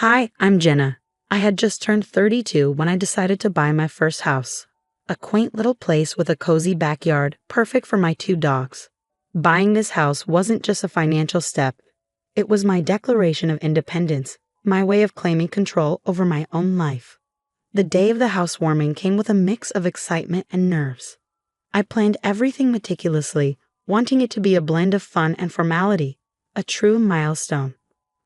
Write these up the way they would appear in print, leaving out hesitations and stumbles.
Hi, I'm Jenna. I had just turned 32 when I decided to buy my first house. A quaint little place with a cozy backyard, perfect for my two dogs. Buying this house wasn't just a financial step. It was my declaration of independence, my way of claiming control over my own life. The day of the housewarming came with a mix of excitement and nerves. I planned everything meticulously, wanting it to be a blend of fun and formality, a true milestone.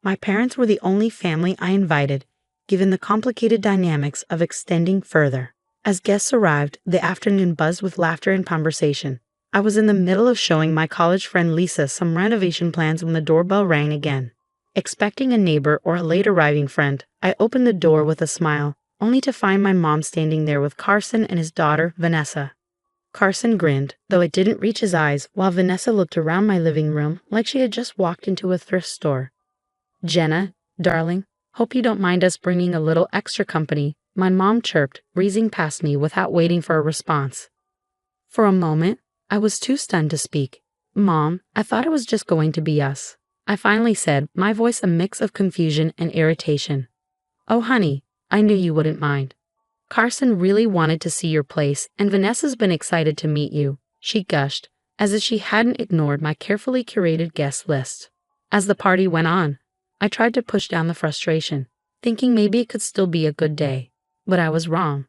My parents were the only family I invited, given the complicated dynamics of extending further. As guests arrived, the afternoon buzzed with laughter and conversation. I was in the middle of showing my college friend Lisa some renovation plans when the doorbell rang again. Expecting a neighbor or a late-arriving friend, I opened the door with a smile, only to find my mom standing there with Carson and his daughter, Vanessa. Carson grinned, though it didn't reach his eyes, while Vanessa looked around my living room like she had just walked into a thrift store. "Jenna, darling, hope you don't mind us bringing a little extra company," my mom chirped, breezing past me without waiting for a response. For a moment, I was too stunned to speak. "Mom, I thought it was just going to be us," I finally said, my voice a mix of confusion and irritation. "Oh honey, I knew you wouldn't mind. Carson really wanted to see your place, and Vanessa's been excited to meet you," she gushed, as if she hadn't ignored my carefully curated guest list. As the party went on, I tried to push down the frustration, thinking maybe it could still be a good day. But I was wrong.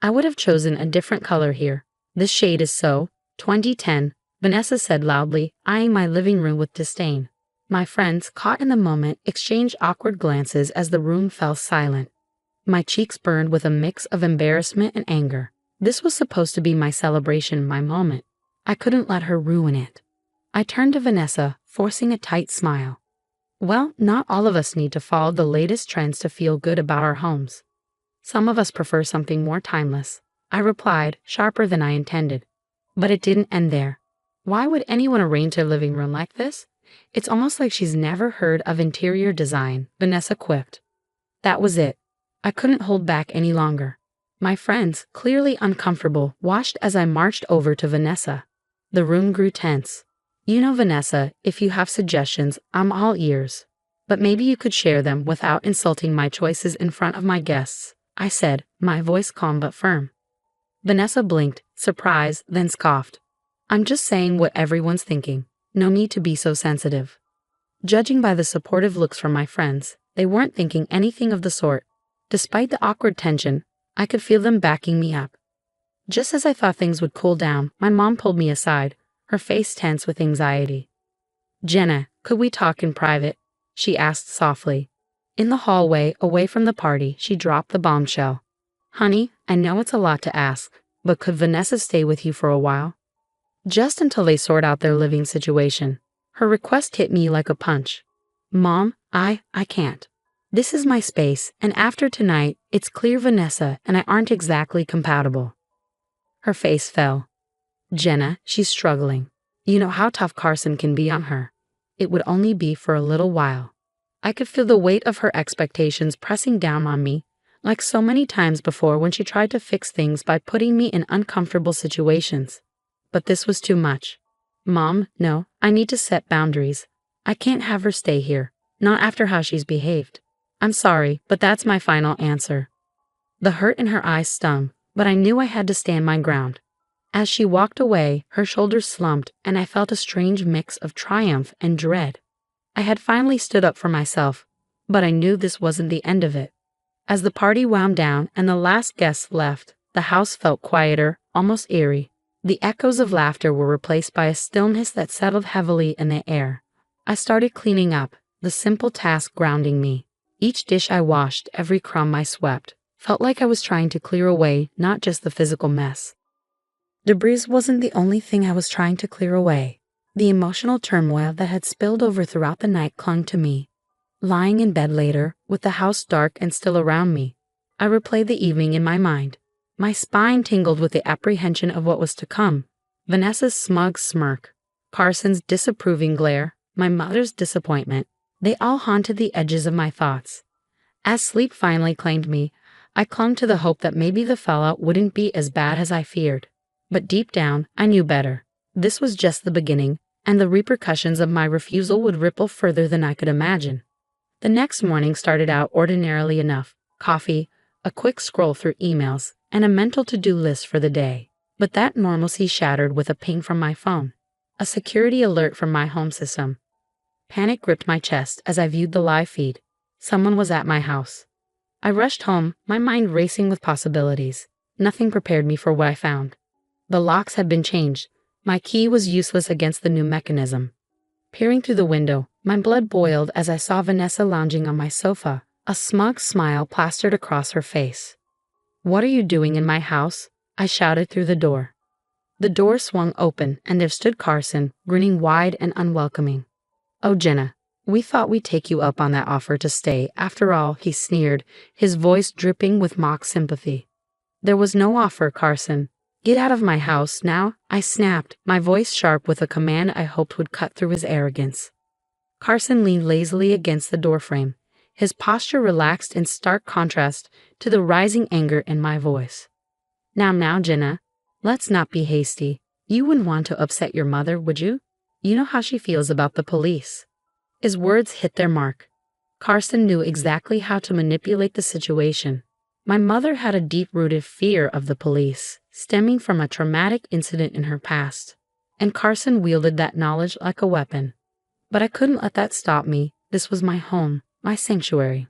"I would have chosen a different color here. This shade is so 2010, Vanessa said loudly, eyeing my living room with disdain. My friends, caught in the moment, exchanged awkward glances as the room fell silent. My cheeks burned with a mix of embarrassment and anger. This was supposed to be my celebration, my moment. I couldn't let her ruin it. I turned to Vanessa, forcing a tight smile. "Well, not all of us need to follow the latest trends to feel good about our homes. Some of us prefer something more timeless," I replied, sharper than I intended. But it didn't end there. "Why would anyone arrange their living room like this? It's almost like she's never heard of interior design," Vanessa quipped. That was it. I couldn't hold back any longer. My friends, clearly uncomfortable, watched as I marched over to Vanessa. The room grew tense. "You know, Vanessa, if you have suggestions, I'm all ears. But maybe you could share them without insulting my choices in front of my guests," I said, my voice calm but firm. Vanessa blinked, surprised, then scoffed. "I'm just saying what everyone's thinking. No need to be so sensitive." Judging by the supportive looks from my friends, they weren't thinking anything of the sort. Despite the awkward tension, I could feel them backing me up. Just as I thought things would cool down, my mom pulled me aside, her face tense with anxiety. "Jenna, could we talk in private?" she asked softly. In the hallway, away from the party, she dropped the bombshell. "Honey, I know it's a lot to ask, but could Vanessa stay with you for a while? Just until they sort out their living situation." Her request hit me like a punch. "Mom, I can't. This is my space, and after tonight, it's clear Vanessa and I aren't exactly compatible." Her face fell. "Jenna, she's struggling. You know how tough Carson can be on her. It would only be for a little while." I could feel the weight of her expectations pressing down on me, like so many times before when she tried to fix things by putting me in uncomfortable situations. But this was too much. "Mom, no, I need to set boundaries. I can't have her stay here, not after how she's behaved. I'm sorry, but that's my final answer." The hurt in her eyes stung, but I knew I had to stand my ground. As she walked away, her shoulders slumped, and I felt a strange mix of triumph and dread. I had finally stood up for myself, but I knew this wasn't the end of it. As the party wound down and the last guests left, the house felt quieter, almost eerie. The echoes of laughter were replaced by a stillness that settled heavily in the air. I started cleaning up, the simple task grounding me. Each dish I washed, every crumb I swept, felt like I was trying to clear away not just the physical mess. Debris wasn't the only thing I was trying to clear away. The emotional turmoil that had spilled over throughout the night clung to me. Lying in bed later, with the house dark and still around me, I replayed the evening in my mind. My spine tingled with the apprehension of what was to come. Vanessa's smug smirk, Carson's disapproving glare, my mother's disappointment, they all haunted the edges of my thoughts. As sleep finally claimed me, I clung to the hope that maybe the fallout wouldn't be as bad as I feared. But deep down, I knew better. This was just the beginning, and the repercussions of my refusal would ripple further than I could imagine. The next morning started out ordinarily enough: coffee, a quick scroll through emails, and a mental to-do list for the day. But that normalcy shattered with a ping from my phone, a security alert from my home system. Panic gripped my chest as I viewed the live feed. Someone was at my house. I rushed home, my mind racing with possibilities. Nothing prepared me for what I found. The locks had been changed. My key was useless against the new mechanism. Peering through the window, my blood boiled as I saw Vanessa lounging on my sofa, a smug smile plastered across her face. "What are you doing in my house?" I shouted through the door. The door swung open, and there stood Carson, grinning wide and unwelcoming. "Oh, Jenna, we thought we'd take you up on that offer to stay. After all," he sneered, his voice dripping with mock sympathy. "There was no offer, Carson. Get out of my house now," I snapped, my voice sharp with a command I hoped would cut through his arrogance. Carson leaned lazily against the doorframe, his posture relaxed in stark contrast to the rising anger in my voice. Now, Jenna, let's not be hasty. You wouldn't want to upset your mother, would you? You know how she feels about the police." His words hit their mark. Carson knew exactly how to manipulate the situation. My mother had a deep-rooted fear of the police, stemming from a traumatic incident in her past, and Carson wielded that knowledge like a weapon. But I couldn't let that stop me. This was my home, my sanctuary.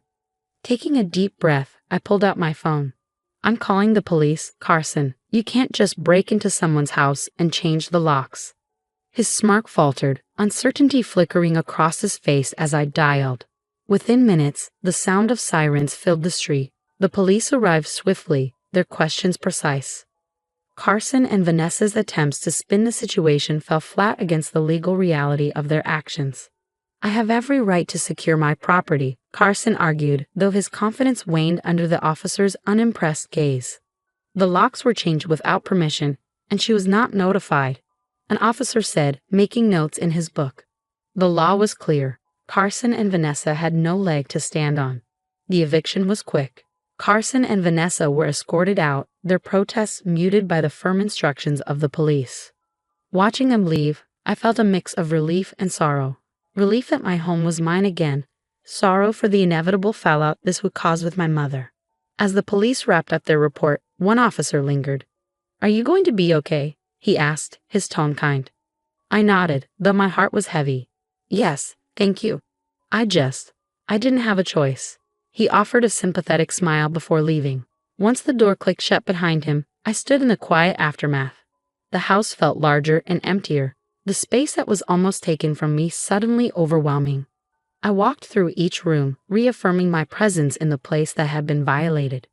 Taking a deep breath, I pulled out my phone. "I'm calling the police, Carson. You can't just break into someone's house and change the locks." His smirk faltered, uncertainty flickering across his face as I dialed. Within minutes, the sound of sirens filled the street. The police arrived swiftly, their questions precise. Carson and Vanessa's attempts to spin the situation fell flat against the legal reality of their actions. "I have every right to secure my property," Carson argued, though his confidence waned under the officer's unimpressed gaze. "The locks were changed without permission, and she was not notified," an officer said, making notes in his book. The law was clear. Carson and Vanessa had no leg to stand on. The eviction was quick. Carson and Vanessa were escorted out, their protests muted by the firm instructions of the police. Watching them leave, I felt a mix of relief and sorrow. Relief that my home was mine again, sorrow for the inevitable fallout this would cause with my mother. As the police wrapped up their report, one officer lingered. "Are you going to be okay?" he asked, his tone kind. I nodded, though my heart was heavy. "Yes, thank you. I didn't have a choice." He offered a sympathetic smile before leaving. Once the door clicked shut behind him, I stood in the quiet aftermath. The house felt larger and emptier, the space that was almost taken from me suddenly overwhelming. I walked through each room, reaffirming my presence in the place that had been violated.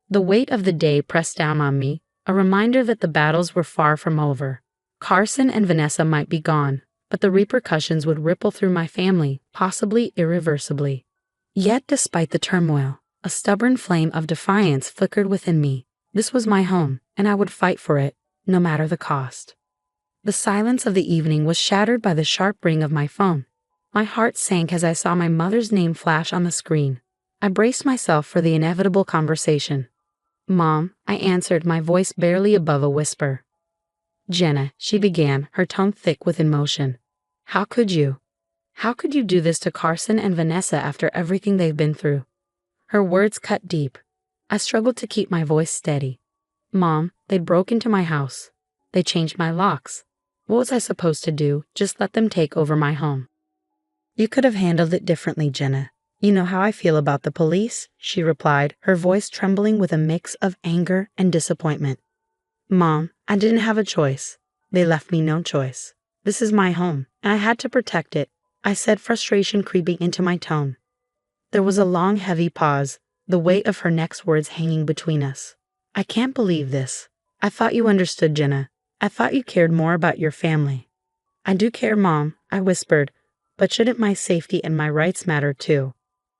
The weight of the day pressed down on me, a reminder that the battles were far from over. Carson and Vanessa might be gone, but the repercussions would ripple through my family, possibly irreversibly. Yet despite the turmoil, a stubborn flame of defiance flickered within me. This was my home, and I would fight for it, no matter the cost. The silence of the evening was shattered by the sharp ring of my phone. My heart sank as I saw my mother's name flash on the screen. I braced myself for the inevitable conversation. "Mom," I answered, my voice barely above a whisper. "Jenna," she began, her tone thick with emotion. How could you do this to Carson and Vanessa after everything they've been through?" Her words cut deep. I struggled to keep my voice steady. "Mom, they broke into my house. They changed my locks. What was I supposed to do? Just let them take over my home?" "You could have handled it differently, Jenna. You know how I feel about the police," she replied, her voice trembling with a mix of anger and disappointment. "Mom, I didn't have a choice. They left me no choice. This is my home, and I had to protect it," I said, frustration creeping into my tone. There was a long, heavy pause, the weight of her next words hanging between us. "I can't believe this. I thought you understood, Jenna. I thought you cared more about your family." "I do care, Mom," I whispered, "but shouldn't my safety and my rights matter too?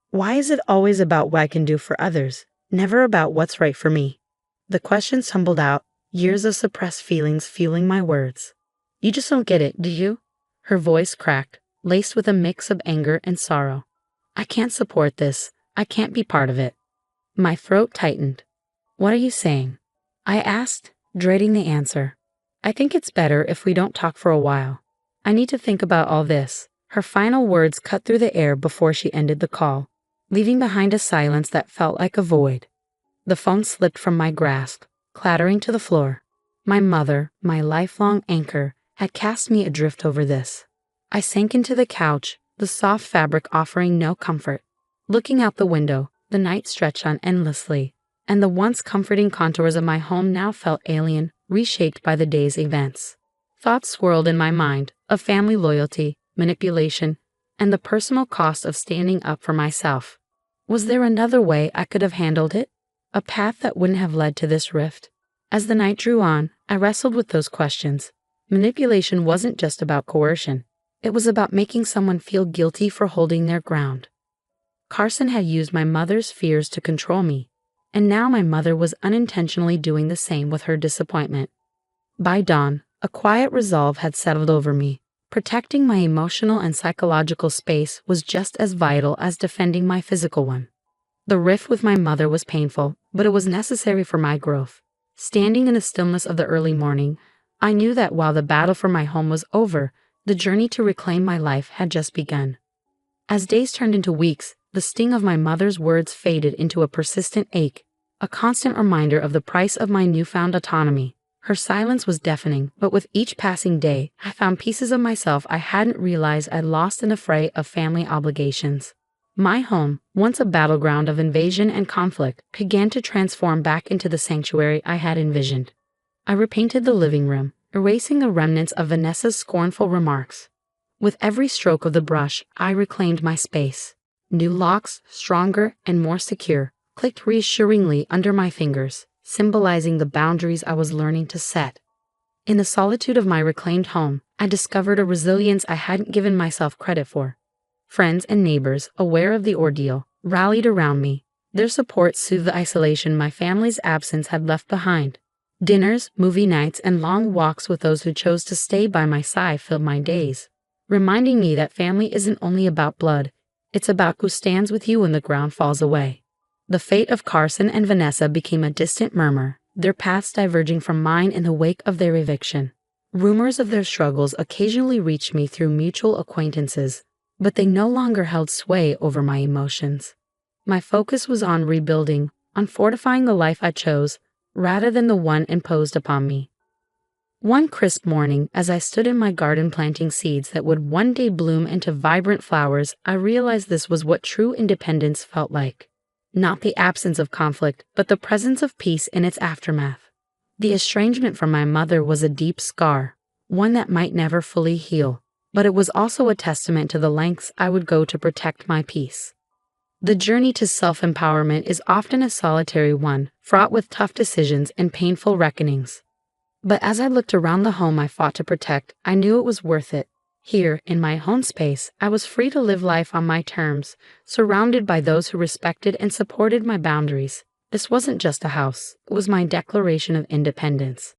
Why is it always about what I can do for others, never about what's right for me?" The questions tumbled out, years of suppressed feelings fueling my words. "You just don't get it, do you?" Her voice cracked, laced with a mix of anger and sorrow. "I can't support this. I can't be part of it." My throat tightened. "What are you saying?" I asked, dreading the answer. "I think it's better if we don't talk for a while. I need to think about all this. Her final words cut through the air before she ended the call, leaving behind a silence that felt like a void. The phone slipped from my grasp, clattering to the floor. My mother, my lifelong anchor, had cast me adrift over this. I sank into the couch, the soft fabric offering no comfort. Looking out the window, the night stretched on endlessly, and the once comforting contours of my home now felt alien, reshaped by the day's events. Thoughts swirled in my mind of family loyalty, manipulation, and the personal cost of standing up for myself. Was there another way I could have handled it? A path that wouldn't have led to this rift? As the night drew on, I wrestled with those questions. Manipulation wasn't just about coercion. It was about making someone feel guilty for holding their ground. Carson had used my mother's fears to control me, and now my mother was unintentionally doing the same with her disappointment. By dawn, a quiet resolve had settled over me. Protecting my emotional and psychological space was just as vital as defending my physical one. The rift with my mother was painful, but it was necessary for my growth. Standing in the stillness of the early morning, I knew that while the battle for my home was over, the journey to reclaim my life had just begun. As days turned into weeks, the sting of my mother's words faded into a persistent ache, a constant reminder of the price of my newfound autonomy. Her silence was deafening, but with each passing day, I found pieces of myself I hadn't realized I'd lost in the fray of family obligations. My home, once a battleground of invasion and conflict, began to transform back into the sanctuary I had envisioned. I repainted the living room, erasing the remnants of Vanessa's scornful remarks. With every stroke of the brush, I reclaimed my space. New locks, stronger and more secure, clicked reassuringly under my fingers, symbolizing the boundaries I was learning to set. In the solitude of my reclaimed home, I discovered a resilience I hadn't given myself credit for. Friends and neighbors, aware of the ordeal, rallied around me. Their support soothed the isolation my family's absence had left behind. Dinners, movie nights, and long walks with those who chose to stay by my side filled my days, reminding me that family isn't only about blood, it's about who stands with you when the ground falls away. The fate of Carson and Vanessa became a distant murmur, their paths diverging from mine in the wake of their eviction. Rumors of their struggles occasionally reached me through mutual acquaintances, but they no longer held sway over my emotions. My focus was on rebuilding, on fortifying the life I chose, rather than the one imposed upon me. One crisp morning, as I stood in my garden planting seeds that would one day bloom into vibrant flowers, I realized this was what true independence felt like. Not the absence of conflict, but the presence of peace in its aftermath. The estrangement from my mother was a deep scar, one that might never fully heal, but it was also a testament to the lengths I would go to protect my peace. The journey to self-empowerment is often a solitary one, fraught with tough decisions and painful reckonings. But as I looked around the home I fought to protect, I knew it was worth it. Here, in my home space, I was free to live life on my terms, surrounded by those who respected and supported my boundaries. This wasn't just a house, it was my declaration of independence.